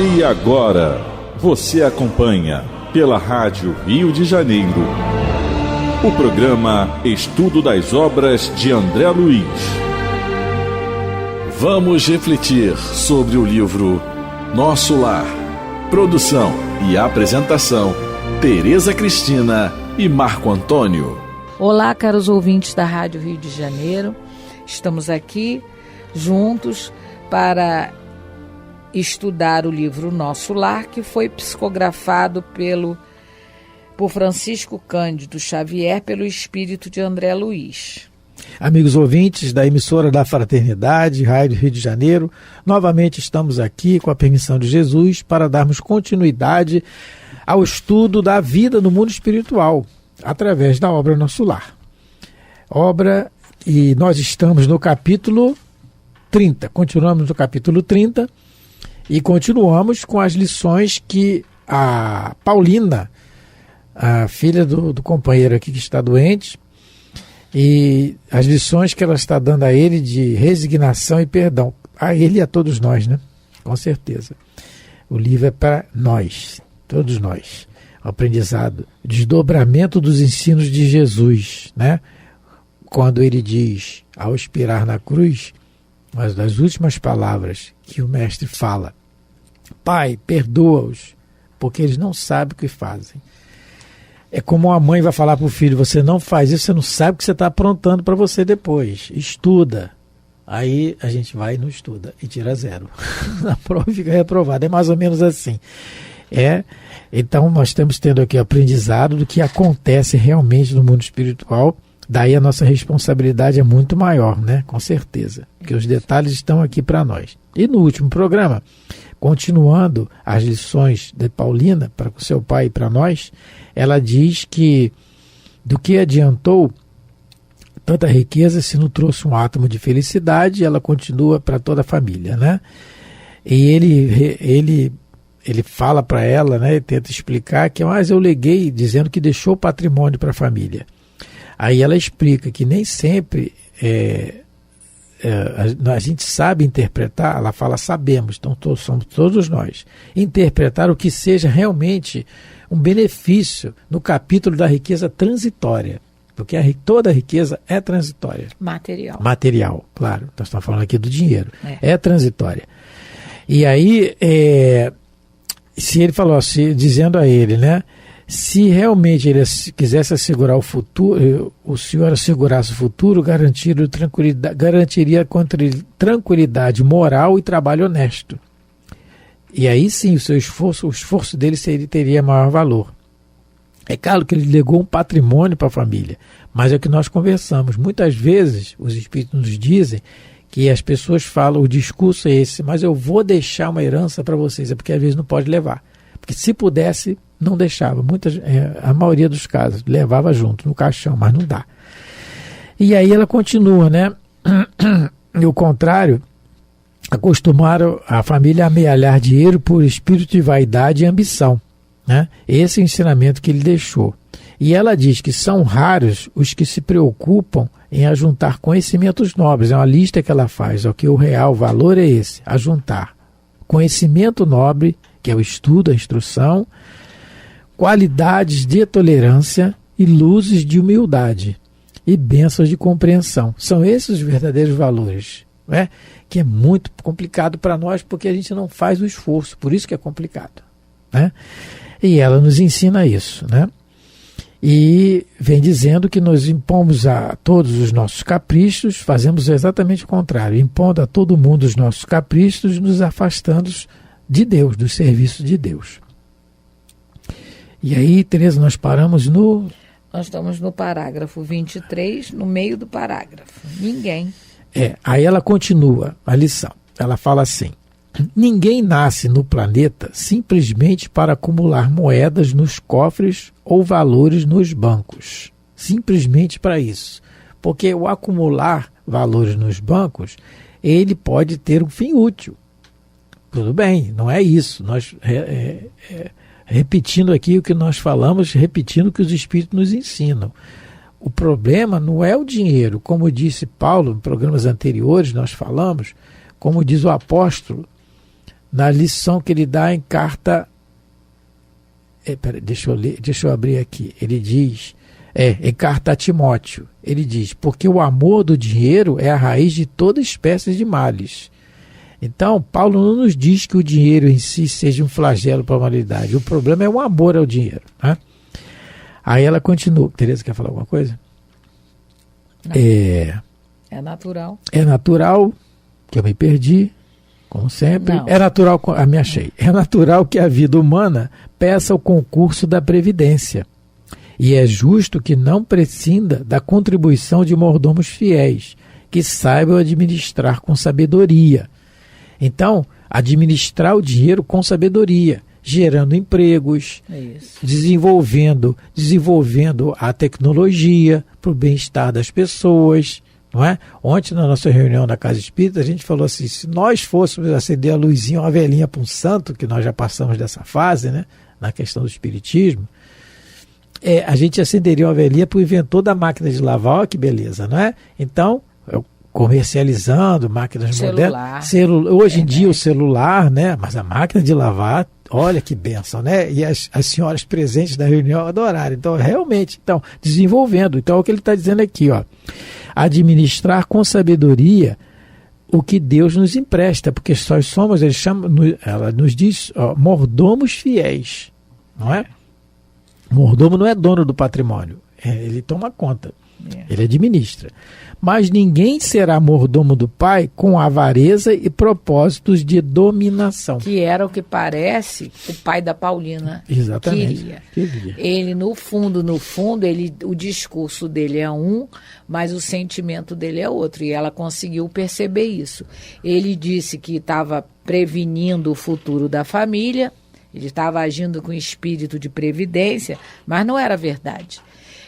E agora, você acompanha pela Rádio Rio de Janeiro o programa Estudo das Obras de André Luiz. Vamos refletir sobre o livro Nosso Lar. Produção e apresentação, Tereza Cristina e Marco Antônio. Olá, caros ouvintes da Rádio Rio de Janeiro. Estamos aqui juntos para estudar o livro Nosso Lar, que foi psicografado por Francisco Cândido Xavier, pelo espírito de André Luiz. Amigos ouvintes da emissora da Fraternidade, Rádio Rio de Janeiro, novamente estamos aqui com a permissão de Jesus para darmos continuidade ao estudo da vida no mundo espiritual, através da obra Nosso Lar. E nós estamos no capítulo 30, continuamos no capítulo 30 e continuamos com as lições que a Paulina, a filha do companheiro aqui que está doente, e as lições que ela está dando a ele de resignação e perdão, a ele e a todos nós, né? Com certeza. O livro é para nós, todos nós. O aprendizado, desdobramento dos ensinos de Jesus, né? Quando ele diz, ao expirar na cruz, mas das últimas palavras que o mestre fala: Pai, perdoa-os, porque eles não sabem o que fazem. É como uma mãe vai falar para o filho: você não faz isso, você não sabe o que você está aprontando para você depois. Estuda. Aí a gente vai e não estuda e tira 0. Na prova fica reprovado. É mais ou menos assim. Então nós estamos tendo aqui o aprendizado do que acontece realmente no mundo espiritual. Daí a nossa responsabilidade é muito maior, né? Com certeza. Porque os detalhes estão aqui para nós. E no último programa, continuando as lições de Paulina para o seu pai e para nós, ela diz que do que adiantou tanta riqueza se não trouxe um átomo de felicidade, ela continua para toda a família, né? E ele fala para ela, né? Tenta explicar que mas eu leguei, dizendo que deixou patrimônio para a família. Aí ela explica que nem sempre a gente sabe interpretar, ela fala sabemos, então somos todos nós, interpretar o que seja realmente um benefício no capítulo da riqueza transitória, porque toda a riqueza é transitória. Material, claro, nós estamos falando aqui do dinheiro, é transitória. E aí, se ele falou assim, dizendo a ele, né, se realmente ele quisesse assegurar o futuro, o senhor assegurasse o futuro, garantiria tranquilidade moral e trabalho honesto. E aí sim o esforço dele teria maior valor. É claro que ele legou um patrimônio para a família, mas é o que nós conversamos. Muitas vezes os espíritos nos dizem que as pessoas falam, o discurso é esse, mas eu vou deixar uma herança para vocês, é porque às vezes não pode levar. Porque se pudesse, não deixava. A maioria dos casos levava junto no caixão, mas não dá. E aí ela continua, né? O contrário, acostumaram a família a amealhar dinheiro por espírito de vaidade e ambição, né? Esse é o ensinamento que ele deixou. E ela diz que são raros os que se preocupam em ajuntar conhecimentos nobres. É uma lista que ela faz, ó, que o real valor é esse: ajuntar conhecimento nobre, que é o estudo, a instrução, qualidades de tolerância e luzes de humildade e bênçãos de compreensão. São esses os verdadeiros valores, né? Que é muito complicado para nós porque a gente não faz o esforço, por isso que é complicado, né? E ela nos ensina isso, né? E vem dizendo que nós impomos a todos os nossos caprichos, fazemos exatamente o contrário, impondo a todo mundo os nossos caprichos, nos afastando de Deus, do serviço de Deus. E aí, Tereza, nós paramos no... Nós estamos no parágrafo 23, no meio do parágrafo. Ninguém. Aí ela continua a lição. Ela fala assim: ninguém nasce no planeta simplesmente para acumular moedas nos cofres ou valores nos bancos. Simplesmente para isso. Porque o acumular valores nos bancos, ele pode ter um fim útil. Tudo bem, não é isso. Nós repetindo aqui o que nós falamos, repetindo o que os Espíritos nos ensinam. O problema não é o dinheiro, como disse Paulo em programas anteriores, nós falamos, como diz o apóstolo na lição que ele dá em carta... deixa eu abrir aqui. Ele diz, em carta a Timóteo, ele diz, porque o amor do dinheiro é a raiz de toda espécie de males. Então, Paulo não nos diz que o dinheiro em si seja um flagelo para a humanidade. O problema é o amor ao dinheiro. Né? Aí ela continua. Tereza, quer falar alguma coisa? É natural. É natural, que eu me perdi, como sempre. Não. É natural, me achei. É natural que a vida humana peça o concurso da previdência. E é justo que não prescinda da contribuição de mordomos fiéis, que saibam administrar com sabedoria. Então, administrar o dinheiro com sabedoria, gerando empregos, desenvolvendo a tecnologia para o bem-estar das pessoas. Não é? Ontem, na nossa reunião na Casa Espírita, a gente falou assim, se nós fôssemos acender a luzinha, uma velhinha para um santo, que nós já passamos dessa fase, né, na questão do espiritismo, a gente acenderia uma velhinha para o inventor da máquina de lavar, olha que beleza, não é? Então, comercializando máquinas modernas. Hoje em dia o celular, né? Mas a máquina de lavar, olha que bênção, né? E as senhoras presentes da reunião adoraram. Então, realmente, desenvolvendo. Então, é o que ele está dizendo aqui, ó. Administrar com sabedoria o que Deus nos empresta, porque nós somos, ela nos diz, ó, mordomos fiéis, não é? Mordomo não é dono do patrimônio, ele toma conta, ele administra. Mas ninguém será mordomo do pai com avareza e propósitos de dominação. Que era o que parece o pai da Paulina queria. Ele, no fundo, o discurso dele é um, mas o sentimento dele é outro. E ela conseguiu perceber isso. Ele disse que estava prevenindo o futuro da família, ele estava agindo com espírito de previdência, mas não era verdade.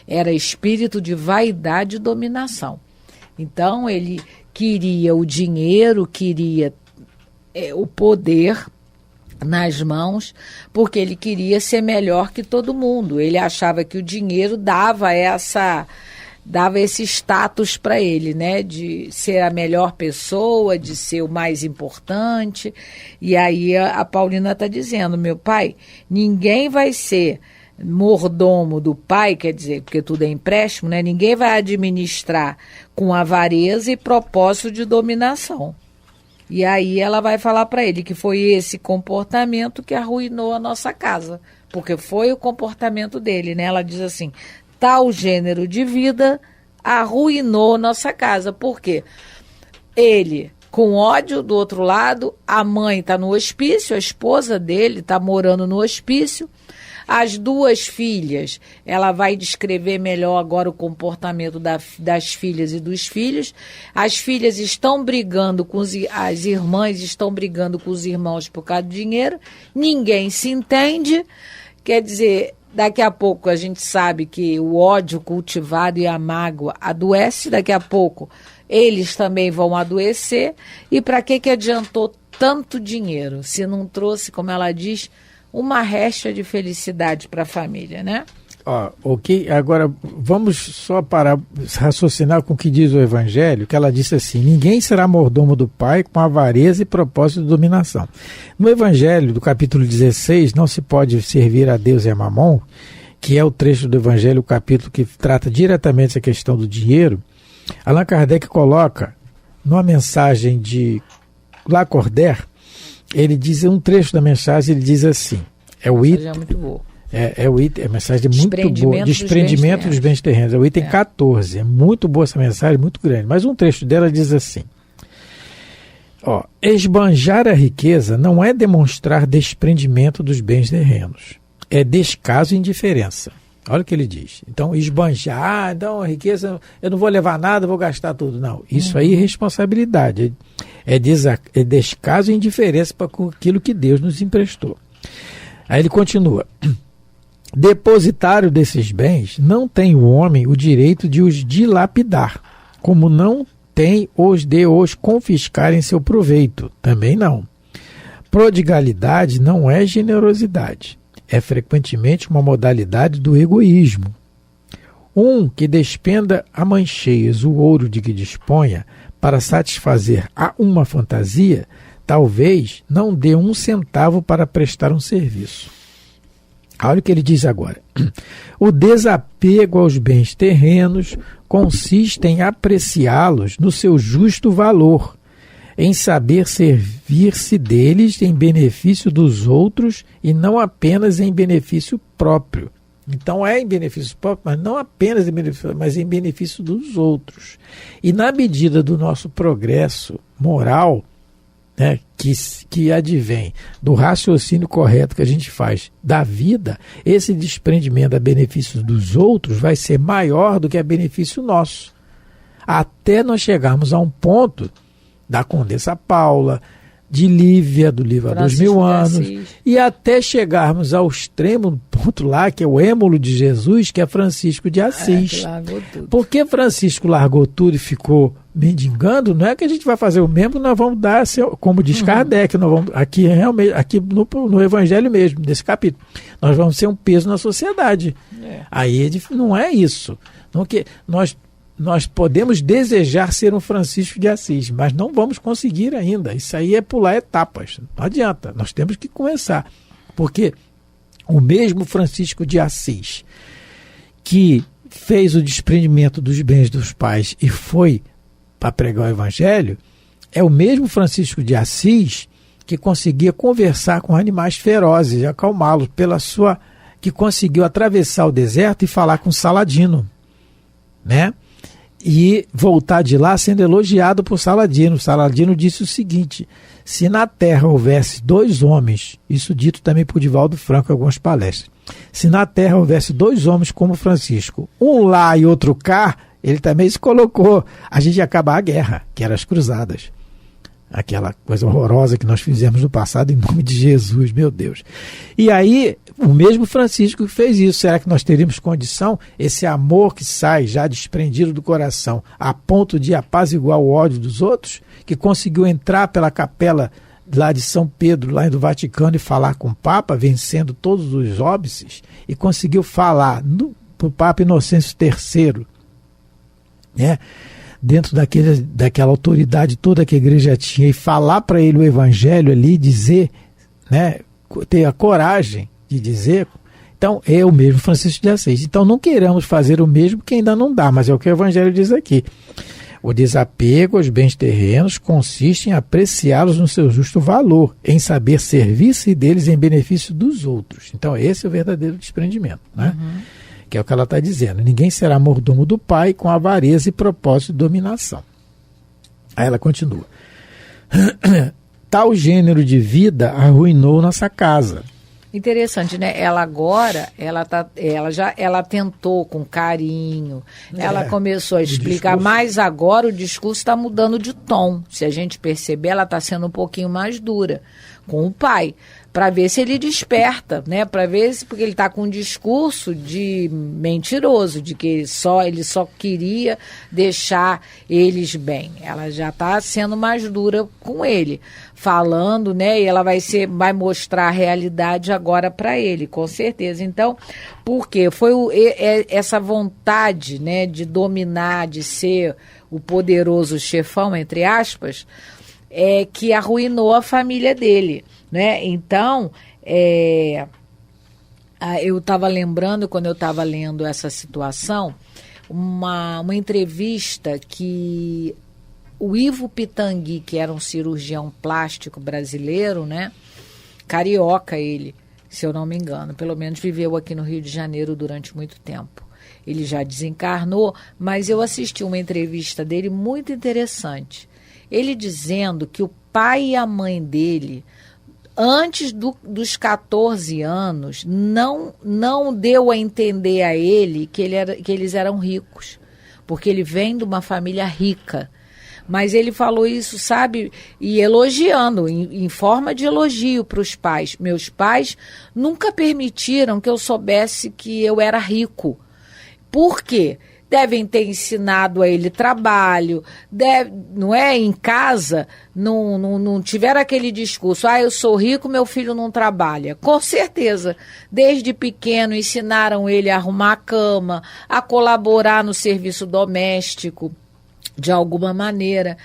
Era espírito de vaidade e dominação. Então, ele queria o dinheiro, queria o poder nas mãos, porque ele queria ser melhor que todo mundo. Ele achava que o dinheiro dava esse status para ele, né? De ser a melhor pessoa, de ser o mais importante. E aí a Paulina está dizendo, meu pai, ninguém vai ser mordomo do pai, quer dizer, porque tudo é empréstimo, né? Ninguém vai administrar com avareza e propósito de dominação. E aí ela vai falar para ele que foi esse comportamento que arruinou a nossa casa, porque foi o comportamento dele, né? Ela diz assim, tal gênero de vida arruinou nossa casa. Por quê? Ele, com ódio do outro lado, a mãe está no hospício, a esposa dele está morando no hospício. As duas filhas, ela vai descrever melhor agora o comportamento das filhas e dos filhos. As filhas estão brigando as irmãs estão brigando com os irmãos por causa do dinheiro. Ninguém se entende. Quer dizer, daqui a pouco a gente sabe que o ódio cultivado e a mágoa adoece. Daqui a pouco eles também vão adoecer. E para que adiantou tanto dinheiro se não trouxe, como ela diz, uma recha de felicidade para a família, né? Ok, agora vamos só parar, raciocinar com o que diz o Evangelho, que ela disse assim, ninguém será mordomo do pai com avareza e propósito de dominação. No Evangelho, do capítulo 16, não se pode servir a Deus e a Mamon, que é o trecho do Evangelho, o capítulo que trata diretamente essa questão do dinheiro. Allan Kardec coloca, numa mensagem de Lacordaire, ele diz, um trecho da mensagem, ele diz assim, o item... É muito boa. O item, a mensagem é muito boa, desprendimento dos bens terrenos, é o item 14, é muito boa essa mensagem, muito grande, mas um trecho dela diz assim, esbanjar a riqueza não é demonstrar desprendimento dos bens terrenos, é descaso e indiferença. Olha o que ele diz. Então, esbanjar, então a riqueza, eu não vou levar nada, vou gastar tudo. Não, isso aí é irresponsabilidade. É descaso e indiferença para aquilo que Deus nos emprestou. Aí ele continua. Depositário desses bens, não tem o homem o direito de os dilapidar, como não tem os de os confiscar em seu proveito. Também não. Prodigalidade não é generosidade. É frequentemente uma modalidade do egoísmo. Um que despenda a mancheias o ouro de que disponha para satisfazer a uma fantasia, talvez não dê 1 centavo para prestar um serviço. Olha o que ele diz agora. O desapego aos bens terrenos consiste em apreciá-los no seu justo valor, em saber servir-se deles em benefício dos outros e não apenas em benefício próprio. Então é em benefício próprio, mas não apenas em benefício, mas em benefício dos outros. E na medida do nosso progresso moral, né, que advém do raciocínio correto que a gente faz da vida, esse desprendimento a benefício dos outros vai ser maior do que a benefício nosso. Até nós chegarmos a um ponto da Condessa Paula, de Lívia, do livro Há 2000 anos, e até chegarmos ao extremo ponto lá, que é o êmulo de Jesus, que é Francisco de Assis. Por que Francisco largou tudo e ficou mendigando? Não é que a gente vai fazer o mesmo, nós vamos dar, como diz Kardec, nós vamos, aqui no Evangelho mesmo, nesse capítulo, nós vamos ser um peso na sociedade. Aí não é isso. Não que nós podemos desejar ser um Francisco de Assis, mas não vamos conseguir ainda. Isso aí é pular etapas. Não adianta. Nós temos que começar. Porque o mesmo Francisco de Assis, que fez o desprendimento dos bens dos pais e foi para pregar o Evangelho, é o mesmo Francisco de Assis que conseguia conversar com animais ferozes e acalmá-los que conseguiu atravessar o deserto e falar com Saladino, né? E voltar de lá sendo elogiado por Saladino. Saladino disse o seguinte: se na terra houvesse 2 homens, isso dito também por Divaldo Franco em algumas palestras, se na terra houvesse 2 homens como Francisco, um lá e outro cá, ele também se colocou, a gente ia acabar a guerra, que eram as cruzadas. Aquela coisa horrorosa que nós fizemos no passado em nome de Jesus, meu Deus. E aí, o mesmo Francisco que fez isso, será que nós teríamos condição, esse amor que sai já desprendido do coração, a ponto de apaziguar o ódio dos outros, que conseguiu entrar pela capela lá de São Pedro, lá do Vaticano, e falar com o Papa, vencendo todos os óbices, e conseguiu falar para o Papa Inocêncio III, né? Dentro daquela autoridade toda que a igreja tinha, e falar para ele o Evangelho ali, dizer, né, ter a coragem de dizer. Então é o mesmo Francisco de Assis. Então não queiramos fazer o mesmo, que ainda não dá, mas é o que o Evangelho diz aqui. O desapego aos bens terrenos consiste em apreciá-los no seu justo valor, em saber servir-se deles em benefício dos outros. Então esse é o verdadeiro desprendimento, né? Que é o que ela está dizendo. Ninguém será mordomo do pai com avareza e propósito de dominação. Aí ela continua. Tal gênero de vida arruinou nossa casa. Interessante, né? Ela agora, ela tentou com carinho, ela começou a explicar, mas agora o discurso está mudando de tom. Se a gente perceber, ela está sendo um pouquinho mais dura com o pai, para ver se ele desperta, né? Para ver se, porque ele está com um discurso de mentiroso, de que ele só queria deixar eles bem. Ela já está sendo mais dura com ele, falando, né? E ela vai mostrar a realidade agora para ele, com certeza. Então, por quê? Foi essa vontade, né, de dominar, de ser o poderoso chefão, entre aspas, que arruinou a família dele, né? Então, eu estava lembrando, quando eu estava lendo essa situação, uma entrevista que o Ivo Pitangui, que era um cirurgião plástico brasileiro, né? Carioca ele, se eu não me engano, pelo menos viveu aqui no Rio de Janeiro durante muito tempo. Ele já desencarnou, mas eu assisti uma entrevista dele muito interessante. Ele dizendo que o pai e a mãe dele, antes dos 14 anos, não deu a entender a ele que eles eram ricos, porque ele vem de uma família rica. Mas ele falou isso, sabe, e elogiando, em forma de elogio para os pais. Meus pais nunca permitiram que eu soubesse que eu era rico. Por quê? Devem ter ensinado a ele trabalho, não é? Em casa, não tiveram aquele discurso, eu sou rico, meu filho não trabalha. Com certeza, desde pequeno ensinaram ele a arrumar a cama, a colaborar no serviço doméstico, de alguma maneira.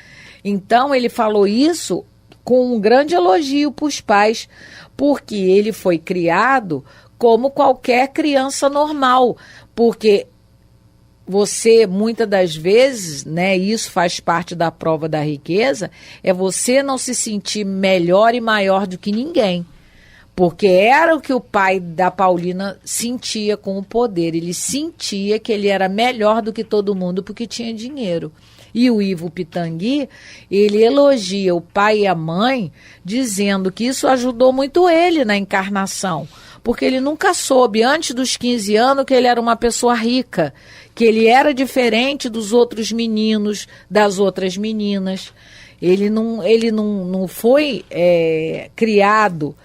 Então, ele falou isso com um grande elogio para os pais, porque ele foi criado como qualquer criança normal, porque você, muitas das vezes, né, isso faz parte da prova da riqueza, é você não se sentir melhor e maior do que ninguém. Porque era o que o pai da Paulina sentia com o poder. Ele sentia que ele era melhor do que todo mundo porque tinha dinheiro. E o Ivo Pitangui, ele elogia o pai e a mãe, dizendo que isso ajudou muito ele na encarnação. Porque ele nunca soube, antes dos 15 anos, que ele era uma pessoa rica, que ele era diferente dos outros meninos, das outras meninas. Ele não foi criado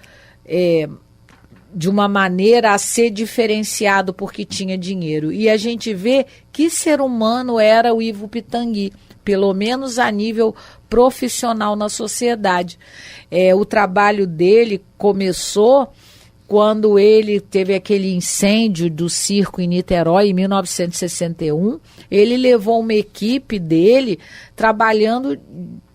de uma maneira a ser diferenciado porque tinha dinheiro. E a gente vê que ser humano era o Ivo Pitangui, pelo menos a nível profissional na sociedade. O trabalho dele começou quando ele teve aquele incêndio do circo em Niterói, em 1961. Ele levou uma equipe dele trabalhando,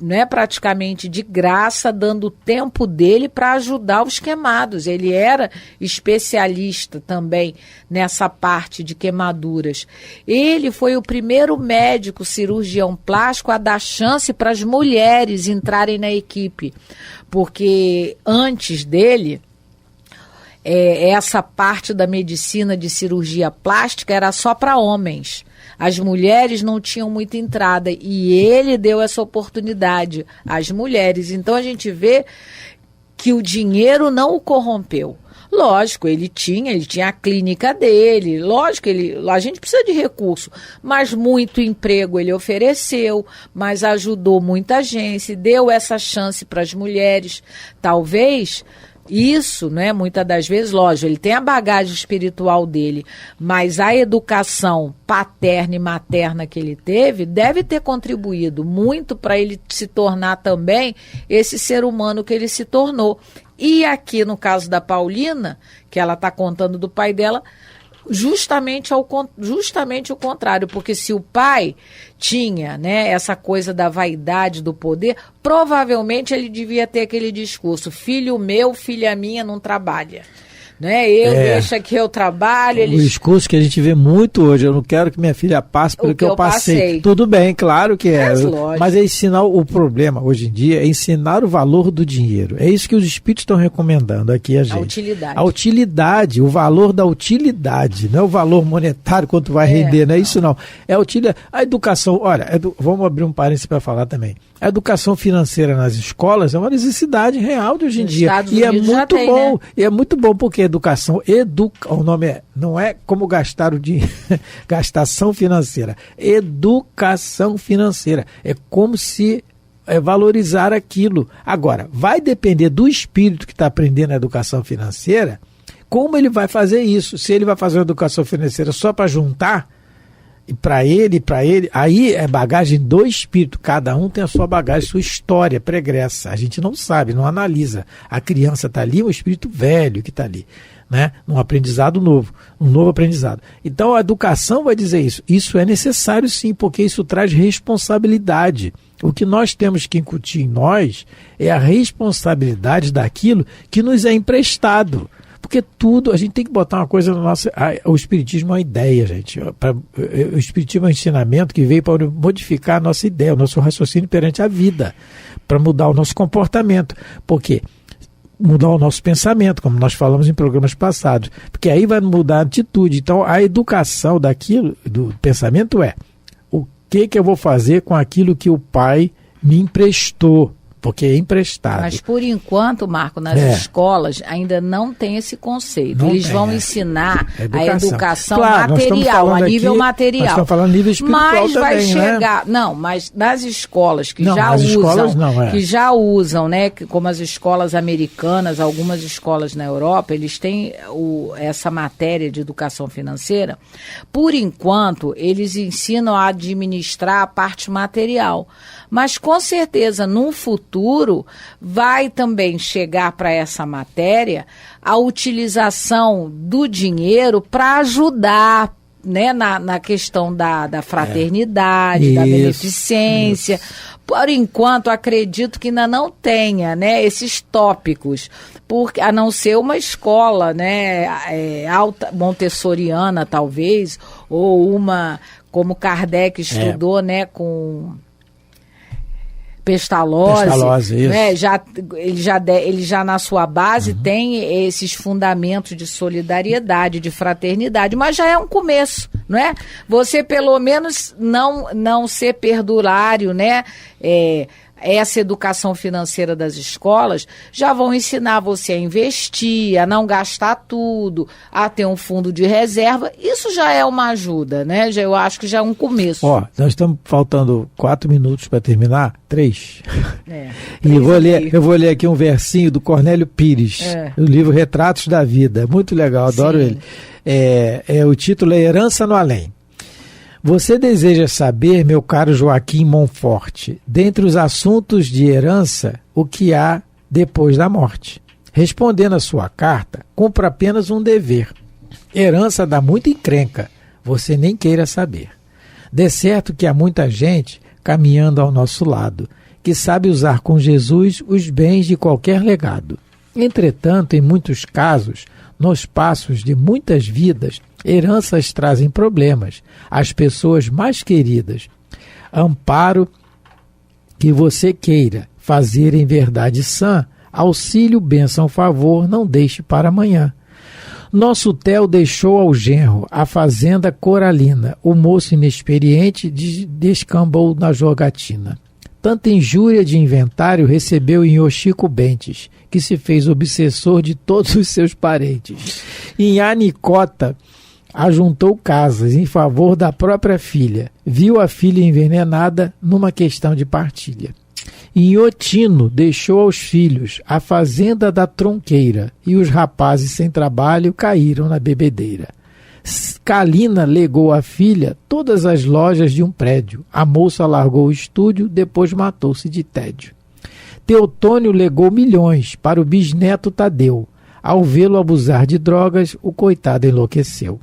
né, praticamente de graça, dando o tempo dele para ajudar os queimados. Ele era especialista também nessa parte de queimaduras. Ele foi o primeiro médico cirurgião plástico a dar chance para as mulheres entrarem na equipe, porque antes dele, essa parte da medicina de cirurgia plástica era só para homens. As mulheres não tinham muita entrada e ele deu essa oportunidade às mulheres. Então a gente vê que o dinheiro não o corrompeu. Lógico, ele tinha a clínica dele, lógico, a gente precisa de recurso, mas muito emprego ele ofereceu, mas ajudou muita gente, deu essa chance para as mulheres. Talvez isso, né, muitas das vezes, lógico, ele tem a bagagem espiritual dele, mas a educação paterna e materna que ele teve deve ter contribuído muito para ele se tornar também esse ser humano que ele se tornou. E aqui no caso da Paulina, que ela está contando do pai dela, justamente o contrário, porque se o pai tinha, né, essa coisa da vaidade, do poder, provavelmente ele devia ter aquele discurso: filho meu, filha minha não trabalha, né? Deixa que eu trabalho. O discurso que a gente vê muito hoje: eu não quero que minha filha passe pelo que eu passei. Tudo bem, claro que é. Mas é ensinar o problema hoje em dia, é ensinar o valor do dinheiro. É isso que os espíritos estão recomendando aqui a gente. A utilidade, o valor da utilidade, não é o valor monetário quanto vai render, não é isso não. É a utilidade. A educação, olha, vamos abrir um parênteses para falar também. A educação financeira nas escolas é uma necessidade real de hoje em dia. E é muito bom. Né? E é muito bom porque educação, o nome não é como gastar o dinheiro, gastação financeira. Educação financeira. É como se valorizar aquilo. Agora, vai depender do espírito que está aprendendo a educação financeira, como ele vai fazer isso. Se ele vai fazer uma educação financeira só para juntar, e para ele, aí é bagagem do espírito. Cada um tem a sua bagagem, sua história pregressa. A gente não sabe, não analisa. A criança está ali, o espírito velho que está ali, né? Num aprendizado novo, um novo aprendizado. Então a educação vai dizer isso. Isso é necessário sim, porque isso traz responsabilidade. O que nós temos que incutir em nós é a responsabilidade daquilo que nos é emprestado. Porque tudo, a gente tem que botar uma coisa no nosso... O Espiritismo é uma ideia, gente. O Espiritismo é um ensinamento que veio para modificar a nossa ideia, o nosso raciocínio perante a vida, para mudar o nosso comportamento. Por quê? Mudar o nosso pensamento, como nós falamos em programas passados. Porque aí vai mudar a atitude. Então, a educação daquilo, do pensamento o que eu vou fazer com aquilo que o pai me emprestou? Porque é emprestado. Mas por enquanto, Marco, nas escolas ainda não tem esse conceito. Eles vão ensinar a educação material, a nível material. Nós estamos falando nível espiritual mas também, vai chegar, né? não, mas nas escolas que já usam, né, como as escolas americanas, algumas escolas na Europa, eles têm essa matéria de educação financeira. Por enquanto, eles ensinam a administrar a parte material. Mas com certeza, num futuro, vai também chegar para essa matéria a utilização do dinheiro para ajudar né, na questão da fraternidade, da beneficência. Por enquanto, acredito que ainda não tenha, né, esses tópicos, porque, a não ser uma escola, né, alta, montessoriana, talvez, ou uma, como Kardec estudou, né, com Pestalozzi, né, ele já na sua base tem esses fundamentos de solidariedade, de fraternidade, mas já é um começo, não é? Você pelo menos não ser perdurário, né? Essa educação financeira das escolas já vão ensinar você a investir, a não gastar tudo, a ter um fundo de reserva. Isso já é uma ajuda, né? Eu acho que já é um começo. Nós estamos faltando 4 minutos para terminar, 3. E eu vou ler aqui um versinho do Cornélio Pires, do livro Retratos da Vida. Muito legal, adoro ele. O título é Herança no Além. Você deseja saber, meu caro Joaquim Monforte, dentre os assuntos de herança, o que há depois da morte? Respondendo a sua carta, cumpra apenas um dever. Herança dá muita encrenca, você nem queira saber. De certo que há muita gente caminhando ao nosso lado, que sabe usar com Jesus os bens de qualquer legado. Entretanto, em muitos casos, nos passos de muitas vidas, heranças trazem problemas às pessoas mais queridas. Amparo que você queira fazer em verdade sã, auxílio, bênção, favor, não deixe para amanhã. Nosso Theo deixou ao genro a fazenda coralina, o moço inexperiente descambou na jogatina. Tanta injúria de inventário recebeu em Yoshiko Bentes, que se fez obsessor de todos os seus parentes. Em Anicota, ajuntou casas em favor da própria filha. Viu a filha envenenada numa questão de partilha. Em Otino, deixou aos filhos a fazenda da tronqueira, e os rapazes sem trabalho caíram na bebedeira. Calina legou à filha todas as lojas de um prédio. A moça largou o estúdio, depois matou-se de tédio. Teotônio legou milhões para o bisneto Tadeu. Ao vê-lo abusar de drogas, o coitado enlouqueceu.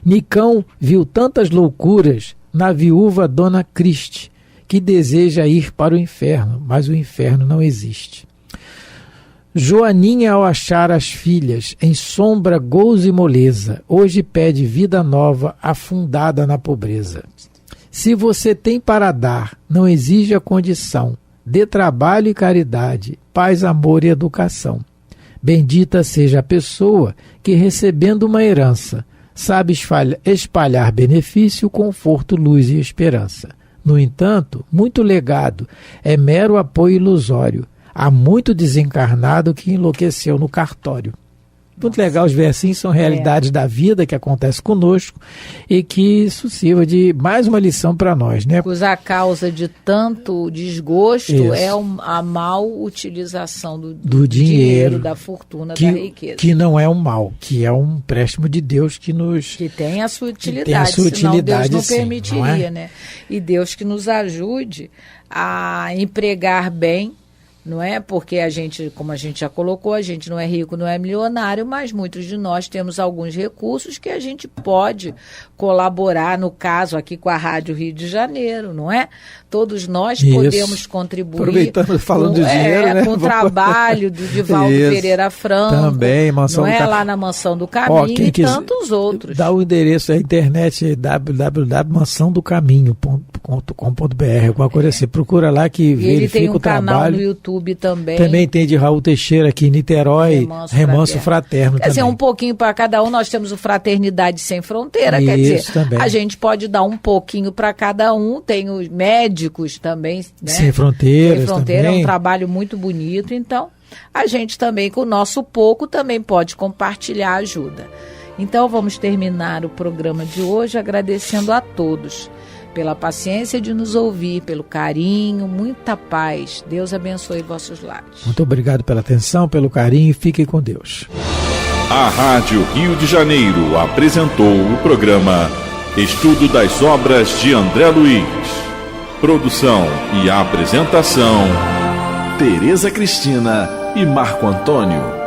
Nicão viu tantas loucuras na viúva Dona Criste, que deseja ir para o inferno, mas o inferno não existe. Joaninha, ao achar as filhas em sombra, gozo e moleza, hoje pede vida nova, afundada na pobreza. Se você tem para dar, não exige a condição, dê trabalho e caridade, paz, amor e educação. Bendita seja a pessoa que, recebendo uma herança, sabe espalhar benefício, conforto, luz e esperança. No entanto, muito legado é mero apoio ilusório. Há muito desencarnado que enlouqueceu no cartório. Muito legal, os versinhos são realidades da vida que acontece conosco e que isso sirva de mais uma lição para nós, né? Pois a causa de tanto desgosto é a mal utilização do dinheiro, da fortuna, da riqueza. Que não é um mal, que é um empréstimo de Deus que nos... Que tem a sua utilidade, senão Deus não permitiria, não é? Né? E Deus que nos ajude a empregar bem, não é? Porque a gente, como a gente já colocou, a gente não é rico, não é milionário, mas muitos de nós temos alguns recursos que a gente pode colaborar, no caso aqui com a Rádio Rio de Janeiro, não é? Todos nós podemos contribuir. Aproveitando, falando de dinheiro, né? Com o trabalho do Divaldo Pereira Franco. Também, Mansão não é? Lá na Mansão do Caminho e tantos outros. Dá o endereço, a internet, www.mansãodocaminho.com.br, alguma coisa assim. Procura lá que verifica o trabalho. Ele tem um canal no YouTube também. Também tem de Raul Teixeira aqui em Niterói, Remanso Fraterno. Quer dizer, um pouquinho para cada um. Nós temos o Fraternidade Sem Fronteira, quer dizer, também. A gente pode dar um pouquinho para cada um. Tem os médicos também, né? Sem Fronteiras. Sem Fronteira também. É um trabalho muito bonito. Então, a gente também, com o nosso pouco, também pode compartilhar ajuda. Então, vamos terminar o programa de hoje agradecendo a todos pela paciência de nos ouvir, pelo carinho, muita paz. Deus abençoe vossos lares. Muito obrigado pela atenção, pelo carinho. Fiquem com Deus. A Rádio Rio de Janeiro apresentou o programa Estudo das Obras de André Luiz. Produção e apresentação, Tereza Cristina e Marco Antônio.